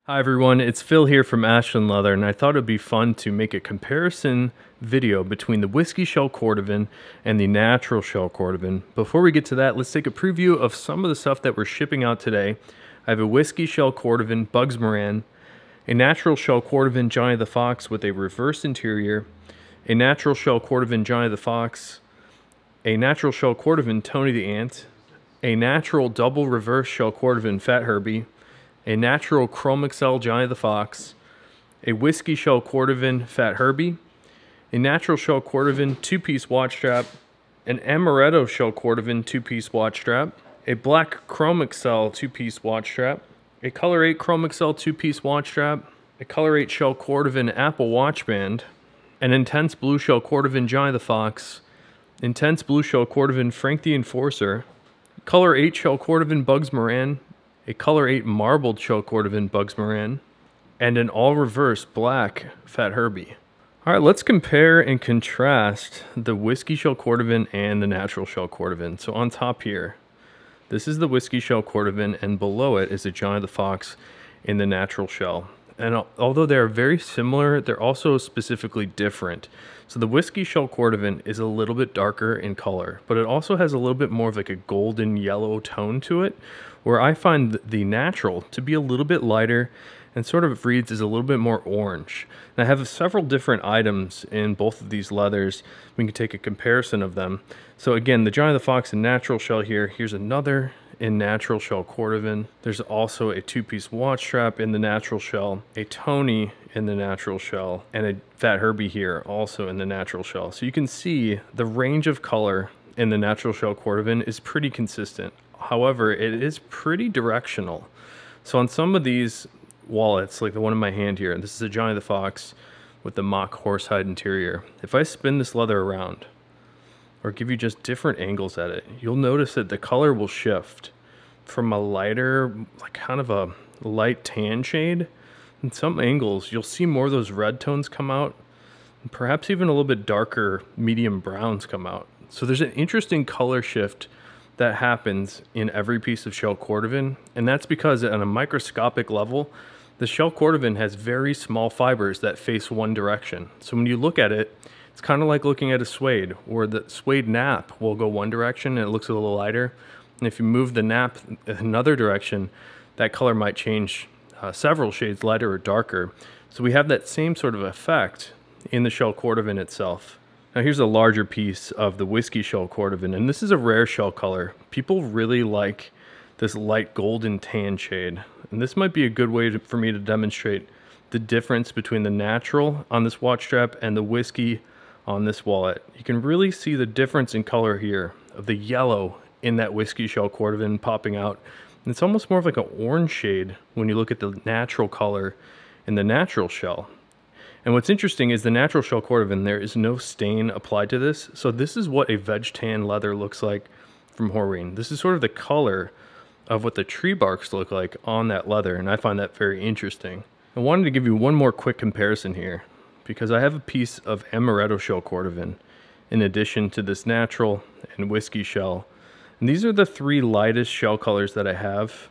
Hi everyone, it's Phil here from Ashland Leather, and I thought it'd be fun to make a comparison video between the Whiskey Shell Cordovan and the Natural Shell Cordovan. Before we get to that, let's take a preview of some of the stuff that we're shipping out today. I have a Whiskey Shell Cordovan Bugs Moran, a Natural Shell Cordovan Johnny the Fox with a reverse interior, a Natural Shell Cordovan Johnny the Fox, a Natural Shell Cordovan Tony the Ant, a Natural Double Reverse Shell Cordovan Fat Herbie, a Natural Chrome Excel Johnny the Fox, a Whiskey Shell Cordovan Fat Herbie, a Natural Shell Cordovan 2-piece watch strap, an Amaretto Shell Cordovan 2-piece watch strap, a Black Chrome Excel 2-piece watch strap, a Color 8 Chrome Excel 2-piece watch strap, a Color 8 Shell Cordovan Apple Watch Band, an Intense Blue Shell Cordovan Johnny the Fox, Intense Blue Shell Cordovan Frank the Enforcer, Color 8 Shell Cordovan Bugs Moran, a Color 8 Marbled Shell Cordovan Bugs Moran, and an all-reverse black Fat Herbie. All right, let's compare and contrast the Whiskey Shell Cordovan and the Natural Shell Cordovan. So on top here, this is the Whiskey Shell Cordovan, and below it is the Johnny the Fox in the Natural Shell. And although they're very similar, they're also specifically different. So the Whiskey Shell Cordovan is a little bit darker in color, but it also has a little bit more of like a golden yellow tone to it, where I find the Natural to be a little bit lighter and sort of reads as a little bit more orange. And I have several different items in both of these leathers. We can take a comparison of them. So again, the Johnny the Fox in Natural Shell here. Here's another in Natural Shell Cordovan. There's also a 2-piece watch strap in the Natural Shell, a Tony in the Natural Shell, and a Fat Herbie here also in the Natural Shell. So you can see the range of color in the Natural Shell Cordovan is pretty consistent. However, it is pretty directional. So on some of these wallets, like the one in my hand here, this is a Johnny the Fox with the mock horsehide interior. If I spin this leather around or give you just different angles at it, you'll notice that the color will shift from a lighter, like kind of a light tan shade. In some angles, you'll see more of those red tones come out, and perhaps even a little bit darker medium browns come out. So there's an interesting color shift that happens in every piece of Shell Cordovan, and that's because on a microscopic level, the Shell Cordovan has very small fibers that face one direction. So when you look at it, it's kind of like looking at a suede, where the suede nap will go one direction and it looks a little lighter. And if you move the nap another direction, that color might change several shades lighter or darker. So we have that same sort of effect in the Shell Cordovan itself. Now here's a larger piece of the Whiskey Shell Cordovan, and this is a rare shell color. People really like this light golden tan shade, and this might be a good way for me to demonstrate the difference between the Natural on this watch strap and the Whiskey on this wallet. You can really see the difference in color here of the yellow in that Whiskey Shell Cordovan popping out. And it's almost more of like an orange shade when you look at the natural color in the Natural Shell. And what's interesting is the Natural Shell Cordovan, there is no stain applied to this. So this is what a veg tan leather looks like from Horween. This is sort of the color of what the tree barks look like on that leather, and I find that very interesting. I wanted to give you one more quick comparison here, because I have a piece of Amaretto Shell Cordovan in addition to this Natural and Whiskey Shell. And these are the three lightest shell colors that I have.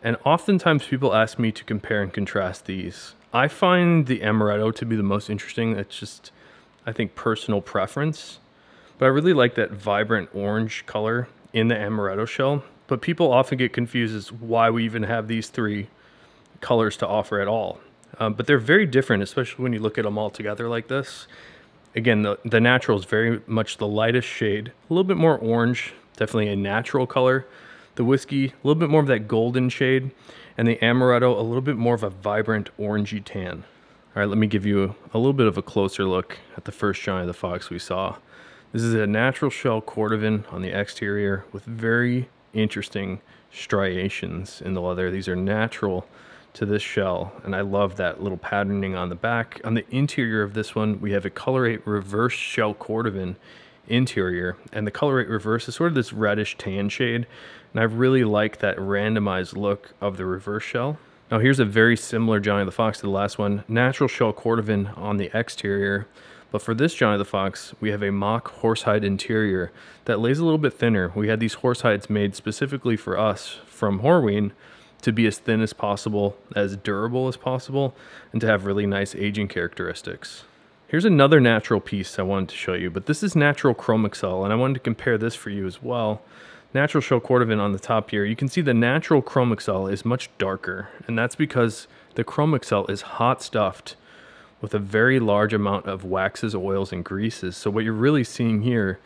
And oftentimes people ask me to compare and contrast these. I find the Amaretto to be the most interesting. It's just, I think, personal preference. But I really like that vibrant orange color in the Amaretto shell. But people often get confused as why we even have these three colors to offer at all. But they're very different, especially when you look at them all together like this. Again, the Natural is very much the lightest shade, a little bit more orange, definitely a natural color. The Whiskey, a little bit more of that golden shade, and the Amaretto, a little bit more of a vibrant orangey tan. All right, let me give you a little bit of a closer look at the first Johnny the Fox we saw. This is a Natural Shell Cordovan on the exterior with very interesting striations in the leather. These are natural to this shell, and I love that little patterning on the back. On the interior of this one, we have a Color 8 Reverse Shell Cordovan interior, and the Color 8 Reverse is sort of this reddish tan shade, and I really like that randomized look of the reverse shell. Now here's a very similar Johnny the Fox to the last one, Natural Shell Cordovan on the exterior, but for this Johnny the Fox, we have a mock horsehide interior that lays a little bit thinner. We had these horsehides made specifically for us from Horween, to be as thin as possible, as durable as possible, and to have really nice aging characteristics. Here's another natural piece I wanted to show you, but this is natural Chromexcel, and I wanted to compare this for you as well. Natural shell cordovan on the top here, you can see the natural Chromexcel is much darker, and that's because the Chromexcel is hot stuffed with a very large amount of waxes, oils, and greases. So what you're really seeing here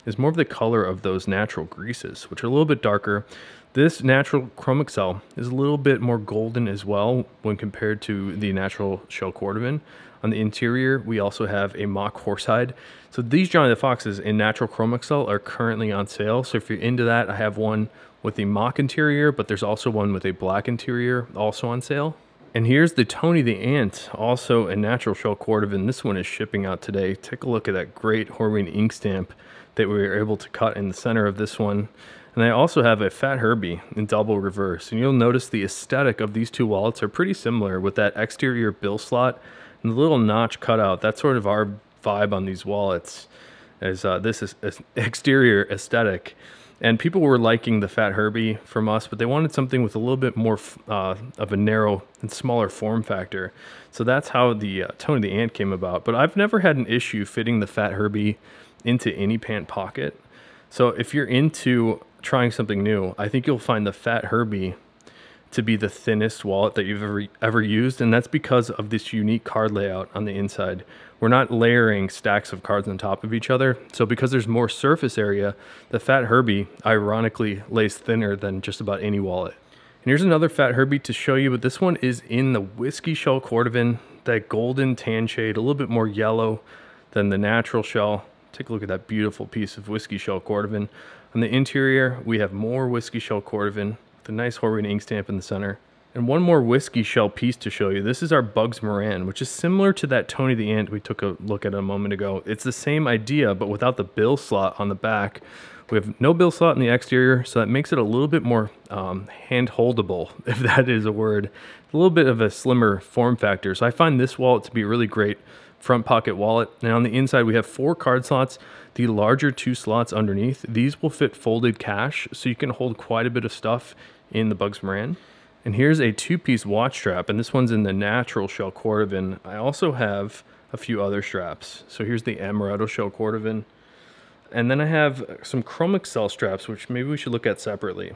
is more of the color of those natural greases, which are a little bit darker. This natural Chromexcel is a little bit more golden as well when compared to the natural shell cordovan. On the interior, we also have a mock horsehide. So these Johnny the Foxes in natural Chromexcel are currently on sale. So if you're into that, I have one with the mock interior, but there's also one with a black interior also on sale. And here's the Tony the Ant, also a natural shell cordovan. This one is shipping out today. Take a look at that great Horween ink stamp that we were able to cut in the center of this one. And I also have a Fat Herbie in double reverse. And you'll notice the aesthetic of these two wallets are pretty similar with that exterior bill slot and the little notch cutout. That's sort of our vibe on these wallets, as this is exterior aesthetic. And people were liking the Fat Herbie from us, but they wanted something with a little bit more of a narrow and smaller form factor. So that's how the Tony the Ant came about. But I've never had an issue fitting the Fat Herbie into any pant pocket. So if you're into trying something new, I think you'll find the Fat Herbie to be the thinnest wallet that you've ever used, and that's because of this unique card layout on the inside. We're not layering stacks of cards on top of each other, so because there's more surface area, the Fat Herbie ironically lays thinner than just about any wallet. And here's another Fat Herbie to show you, but this one is in the Whiskey Shell cordovan, that golden tan shade, a little bit more yellow than the natural shell. Take a look at that beautiful piece of Whiskey Shell cordovan. On the interior, we have more Whiskey Shell cordovan, the nice Horween ink stamp in the center. And one more Whiskey Shell piece to show you. This is our Bugs Moran, which is similar to that Tony the Ant we took a look at a moment ago. It's the same idea, but without the bill slot on the back. We have no bill slot in the exterior, so that makes it a little bit more hand-holdable, if that is a word. A little bit of a slimmer form factor. So I find this wallet to be a really great front pocket wallet. And on the inside, we have 4 card slots. The larger 2 slots underneath, these will fit folded cash, so you can hold quite a bit of stuff in the Bugs Moran. And here's a 2-piece watch strap, and this one's in the natural shell cordovan. I also have a few other straps. So here's the Amaretto shell cordovan. And then I have some Chromexcel straps, which maybe we should look at separately.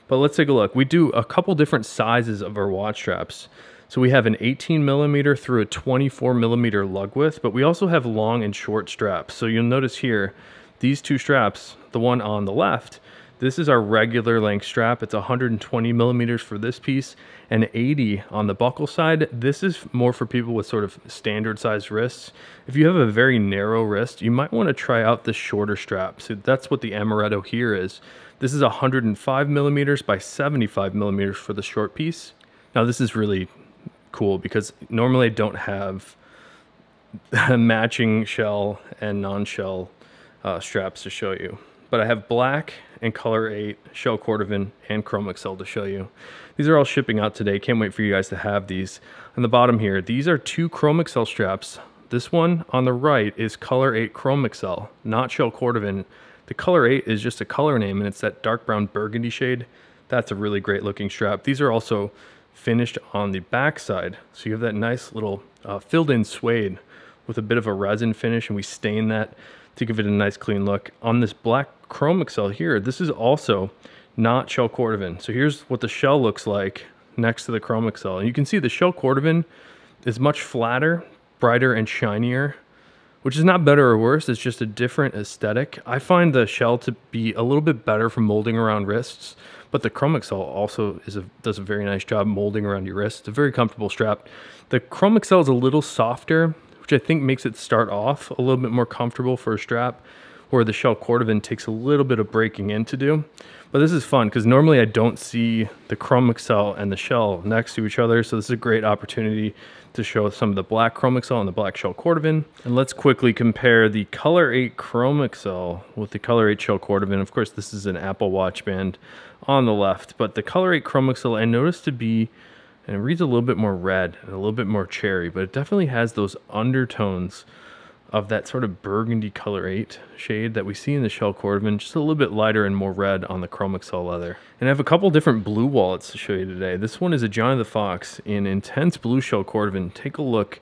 But let's take a look. We do a couple different sizes of our watch straps. So we have an 18mm through a 24mm lug width, but we also have long and short straps. So you'll notice here, these 2 straps, the one on the left, this is our regular length strap. It's 120mm for this piece and 80 on the buckle side. This is more for people with sort of standard sized wrists. If you have a very narrow wrist, you might want to try out this shorter strap. So that's what the Amaretto here is. This is 105mm by 75mm for the short piece. Now this is really cool because normally I don't have matching shell and non-shell straps to show you, but I have black and color 8 shell cordovan and Chromexcel to show you. These are all shipping out today. Can't wait for you guys to have these. On the bottom here, these are 2 Chromexcel straps. This one on the right is color 8 Chromexcel, not shell cordovan. The color 8 is just a color name, and it's that dark brown burgundy shade. That's a really great looking strap. These are also finished on the back side, so you have that nice little filled in suede with a bit of a resin finish, and we stain that to give it a nice clean look. On this black Chromexcel here, this is also not shell cordovan. So here's what the shell looks like next to the Chromexcel, and you can see the shell cordovan is much flatter, brighter, and shinier, which is not better or worse. It's just a different aesthetic. I find the shell to be a little bit better for molding around wrists, but the Chromexcel also does a very nice job molding around your wrist. It's a very comfortable strap. The Chromexcel is a little softer, which I think makes it start off a little bit more comfortable for a strap, where the shell cordovan takes a little bit of breaking in to do. But this is fun because normally I don't see the Chromexcel and the shell next to each other, so this is a great opportunity to show some of the black Chromexcel and the black shell cordovan. And let's quickly compare the color 8 Chromexcel with the color 8 shell cordovan. Of course, this is an Apple Watch band on the left, but the color 8 Chromexcel I noticed to be, and it reads a little bit more red and a little bit more cherry, but it definitely has those undertones of that sort of burgundy color 8 shade that we see in the shell cordovan, just a little bit lighter and more red on the Chrome Excel leather. And I have a couple different blue wallets to show you today. This one is a Johnny the Fox in intense blue shell cordovan. Take a look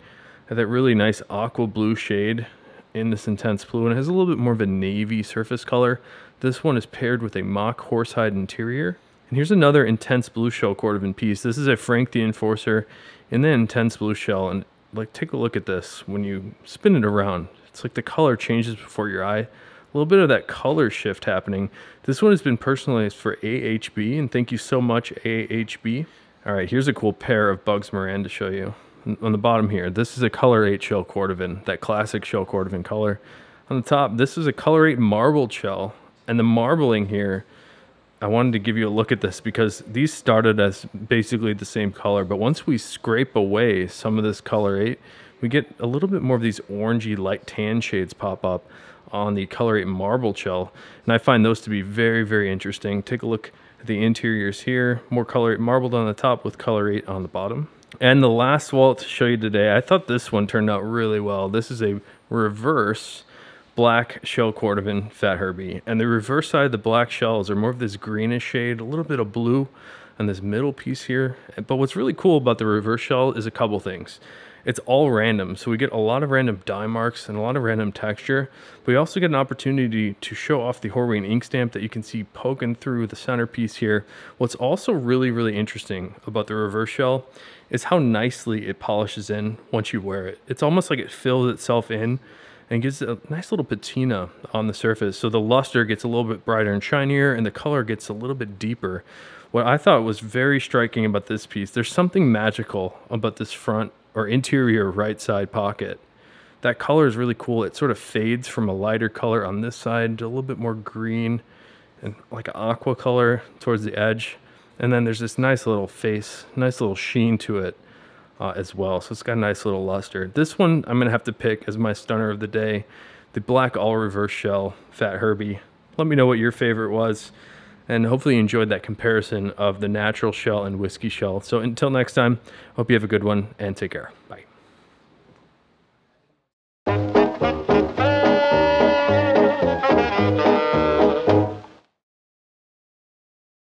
at that really nice aqua blue shade in this intense blue, and it has a little bit more of a navy surface color. This one is paired with a mock horsehide interior. And here's another intense blue shell cordovan piece. This is a Frank the Enforcer in the intense blue shell, and like, take a look at this. When you spin it around, it's like the color changes before your eye. A little bit of that color shift happening. This one has been personalized for AHB, and thank you so much, AHB. All right, here's a cool pair of Bugs Moran to show you. On the bottom here, this is a color 8 shell cordovan, that classic shell cordovan color. On the top, this is a color 8 marbled shell, and the marbling here, I wanted to give you a look at this because these started as basically the same color, but once we scrape away some of this color 8, we get a little bit more of these orangey light tan shades pop up on the color 8 marble shell, and I find those to be very, very interesting. Take a look at the interiors here, more color 8 marbled on the top with color 8 on the bottom. And the last wallet to show you today, I thought this one turned out really well. This is a reverse black shell cordovan Fat Herbie, and the reverse side of the black shells are more of this greenish shade, a little bit of blue on this middle piece here. But what's really cool about the reverse shell is a couple things. It's all random, so we get a lot of random dye marks and a lot of random texture, but we also get an opportunity to show off the Horween ink stamp that you can see poking through the centerpiece here. What's also really, really interesting about the reverse shell is how nicely it polishes in once you wear it. It's almost like it fills itself in and gives a nice little patina on the surface. So the luster gets a little bit brighter and shinier, and the color gets a little bit deeper. What I thought was very striking about this piece, there's something magical about this front or interior right side pocket. That color is really cool. It sort of fades from a lighter color on this side to a little bit more green and like an aqua color towards the edge. And then there's this nice little face, nice little sheen to it as well. So it's got a nice little luster. This one I'm gonna have to pick as my stunner of the day, the black all reverse shell Fat Herbie. Let me know what your favorite was, and hopefully you enjoyed that comparison of the natural shell and whiskey shell. So until next time, hope you have a good one and take care. Bye.